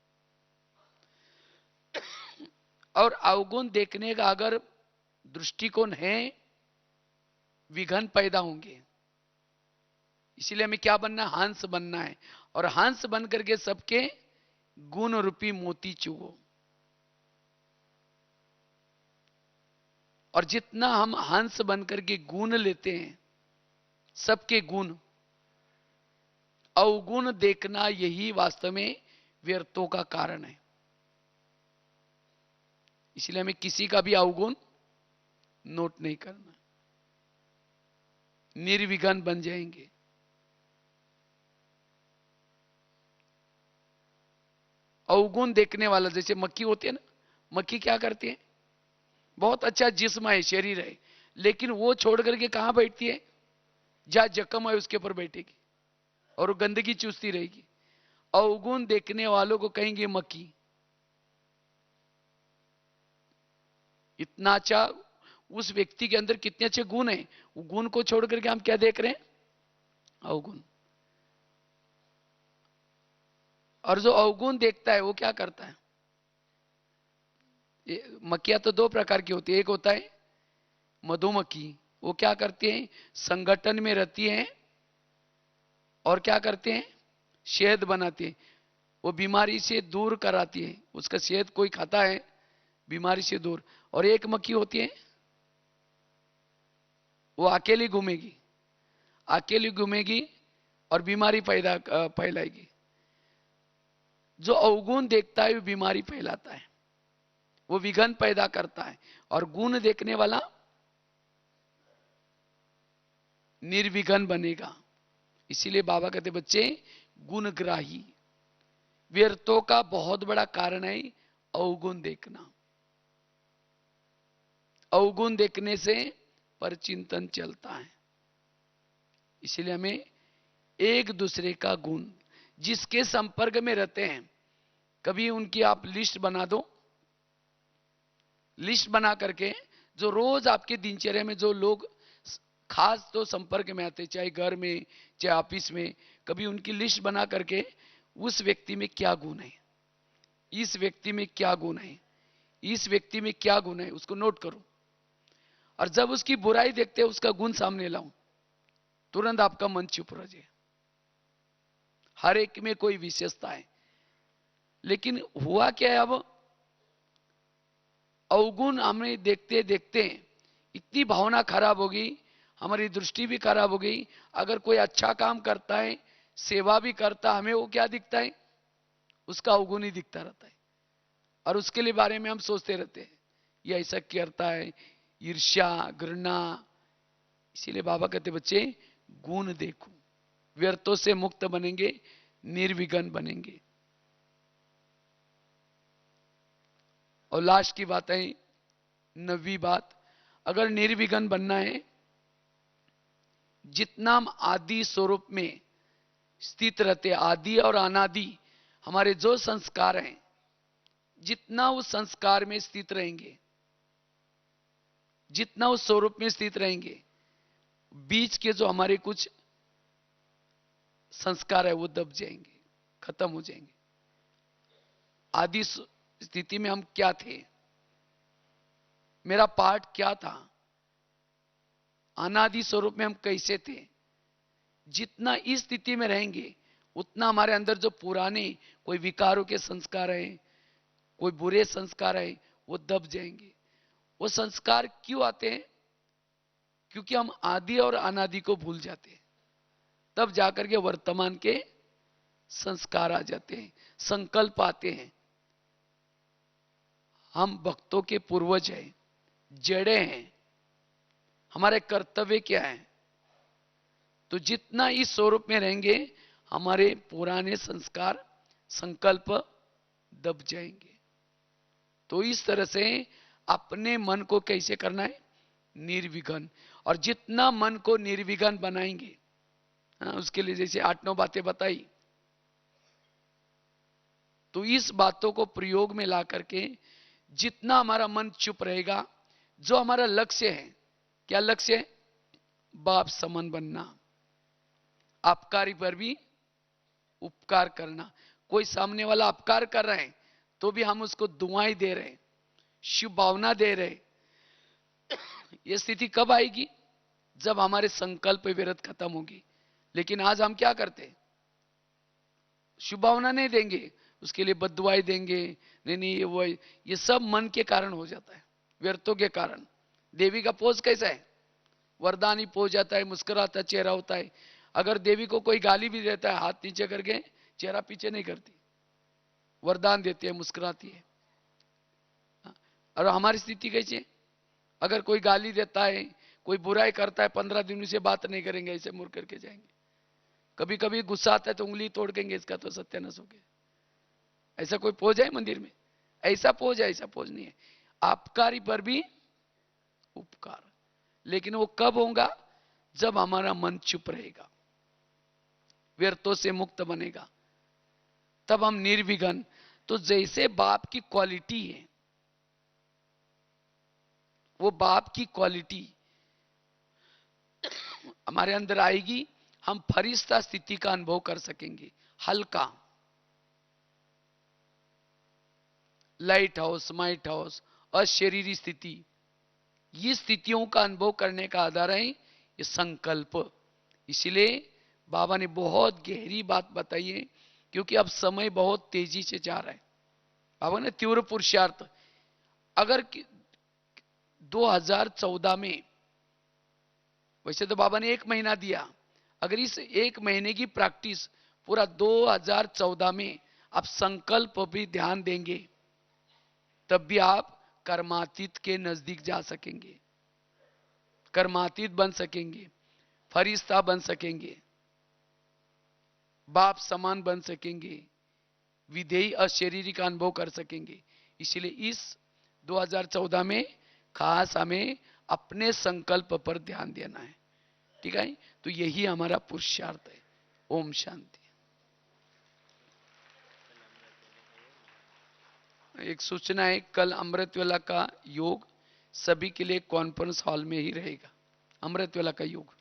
Speaker 1: और अवगुण देखने का अगर दृष्टिकोण है, विघन पैदा होंगे। इसीलिए हमें क्या बनना है, हंस बनना है। और हंस बन करके सबके गुण रूपी मोती चुगो। और जितना हम हंस बनकर के गुण लेते हैं, सबके गुण, अवगुण देखना यही वास्तव में व्यर्थों का कारण है। इसलिए हमें किसी का भी अवगुण नोट नहीं करना, निर्विघन बन जाएंगे। अवगुण देखने वाला, जैसे मक्खी होती है ना, मक्खी क्या करती है, बहुत अच्छा जिस्म है, शरीर है, लेकिन वो छोड़ करके कहां बैठती है, जहां जख्म है उसके ऊपर बैठेगी और गंदगी चूसती रहेगी। अवगुण देखने वालों को कहेंगे मक्खी। इतना अच्छा उस व्यक्ति के अंदर कितने अच्छे गुण हैं, वो गुण को छोड़ करके हम क्या देख रहे हैं, अवगुण। और जो अवगुण देखता है वो क्या करता है, मक्खियां तो 2 प्रकार की होती है। एक होता है मधुमक्खी, वो क्या करती है, संगठन में रहती है और क्या करते हैं, शहद बनाती है। वो बीमारी से दूर कराती है, उसका शहद कोई खाता है बीमारी से दूर। और एक मक्खी होती है, वो अकेली घूमेगी, अकेली घूमेगी और बीमारी फैलाएगी। जो अवगुण देखता है वो बीमारी फैलाता है, वो विघन पैदा करता है। और गुण देखने वाला निर्विघन बनेगा। इसीलिए बाबा कहते बच्चे गुणग्राही। व्यर्थों का बहुत बड़ा कारण है अवगुण देखना। अवगुण देखने से परचिंतन चलता है। इसलिए हमें एक दूसरे का गुण, जिसके संपर्क में रहते हैं, कभी उनकी आप लिस्ट बना दो। लिस्ट बना करके जो रोज आपके दिनचर्या में जो लोग खास तो संपर्क में आते, चाहे घर में चाहे ऑफिस में, कभी उनकी लिस्ट बना करके उस व्यक्ति में क्या गुण है, इस व्यक्ति में क्या गुण है, इस व्यक्ति में क्या गुण है, उसको नोट करो। और जब उसकी बुराई देखते हो उसका गुण सामने लाओ, तुरंत आपका मन चुप रह जाए। हर एक में कोई विशेषता है, लेकिन हुआ क्या है, अब अवगुण हमें देखते देखते इतनी भावना खराब हो गई, हमारी दृष्टि भी खराब हो गई। अगर कोई अच्छा काम करता है, सेवा भी करता, हमें वो क्या दिखता है, उसका अवगुण ही दिखता रहता है। और उसके लिए बारे में हम सोचते रहते हैं, ये ऐसा करता है, ईर्ष्या घृणा। इसीलिए बाबा कहते बच्चे गुण देखो, व्यर्थों से मुक्त बनेंगे, निर्विघन बनेंगे। और लास्ट की बात है, 9वीं बात, अगर निर्विघन बनना है, जितना हम आदि स्वरूप में स्थित रहते, आदि और अनादि हमारे जो संस्कार हैं, जितना उस संस्कार में स्थित रहेंगे, जितना उस स्वरूप में स्थित रहेंगे, बीच के जो हमारे कुछ संस्कार है वो दब जाएंगे, खत्म हो जाएंगे। आदि स्थिति में हम क्या थे, मेरा पाठ क्या था, अनादि स्वरूप में हम कैसे थे, जितना इस स्थिति में रहेंगे उतना हमारे अंदर जो पुराने कोई विकारों के संस्कार है, कोई बुरे संस्कार है, वो दब जाएंगे। वो संस्कार क्यों आते हैं? क्योंकि हम आदि और अनादि को भूल जाते हैं, तब जाकर के वर्तमान के संस्कार आ जाते हैं, संकल्प आते हैं। हम भक्तों के पूर्वज हैं, जड़े हैं, हमारे कर्तव्य क्या है? तो जितना इस स्वरूप में रहेंगे हमारे पुराने संस्कार संकल्प दब जाएंगे। तो इस तरह से अपने मन को कैसे करना है? निर्विघ्न। और जितना मन को निर्विघ्न बनाएंगे, उसके लिए जैसे 8-9 बातें बताई, तो इस बातों को प्रयोग में ला करके जितना हमारा मन चुप रहेगा, जो हमारा लक्ष्य है, क्या लक्ष्य है? बाप समान बनना, अपकारी पर भी उपकार करना। कोई सामने वाला अपकार कर रहे हैं तो भी हम उसको दुआएं दे रहे, शुभ भावना दे रहे। यह स्थिति कब आएगी? जब हमारे संकल्प विरत खत्म होगी। लेकिन आज हम क्या करते? शुभ भावना नहीं देंगे, उसके लिए बद्दुआएं देंगे, नहीं वो ये सब मन के कारण हो जाता है, व्यर्थों के कारण। देवी का पोज कैसा है? वरदान ही पोज जाता है, मुस्कुराता चेहरा होता है। अगर देवी को कोई गाली भी देता है, हाथ नीचे करके, चेहरा पीछे नहीं करती, वरदान देती है, मुस्कुराती है। और हमारी स्थिति कैसी है? अगर कोई गाली देता है, कोई बुराई करता है, 15 दिन से बात नहीं करेंगे, ऐसे मुड़ करके जाएंगे। कभी कभी गुस्सा आता है तो उंगली तोड़ देंगे, इसका तो सत्यानाश हो गया। ऐसा कोई पोज है मंदिर में? ऐसा पोज है? ऐसा पोज नहीं है। आपकारी पर भी उपकार। लेकिन वो कब होगा? जब हमारा मन चुप रहेगा, व्यर्थों से मुक्त बनेगा, तब हम निर्विघ्न। तो जैसे बाप की क्वालिटी है, वो बाप की क्वालिटी हमारे अंदर आएगी, हम फरिश्ता स्थिति का अनुभव कर सकेंगे। हल्का, लाइट हाउस, माइट हाउस, अशरीरी स्थिति, ये स्थितियों का अनुभव करने का आधार है ये संकल्प। इसलिए बाबा ने बहुत गहरी बात बताई है, क्योंकि अब समय बहुत तेजी से जा रहा है। बाबा ने तीव्र पुरुषार्थ, अगर 2014 में, वैसे तो बाबा ने 1 महीना दिया, अगर इस 1 महीने की प्रैक्टिस पूरा 2014 में आप संकल्प भी ध्यान देंगे, तब भी आप कर्मातीत के नजदीक जा सकेंगे, कर्मातीत बन सकेंगे, फरिश्ता बन सकेंगे, बाप समान बन सकेंगे, विधेयी अशरीरी का अनुभव कर सकेंगे। इसलिए इस 2014 में खास हमें अपने संकल्प पर ध्यान देना है। ठीक है? तो यही हमारा पुरुषार्थ है। ओम शांति। एक सूचना है, कल अमृतवेला का योग सभी के लिए कॉन्फ्रेंस हॉल में ही रहेगा। अमृतवेला का योग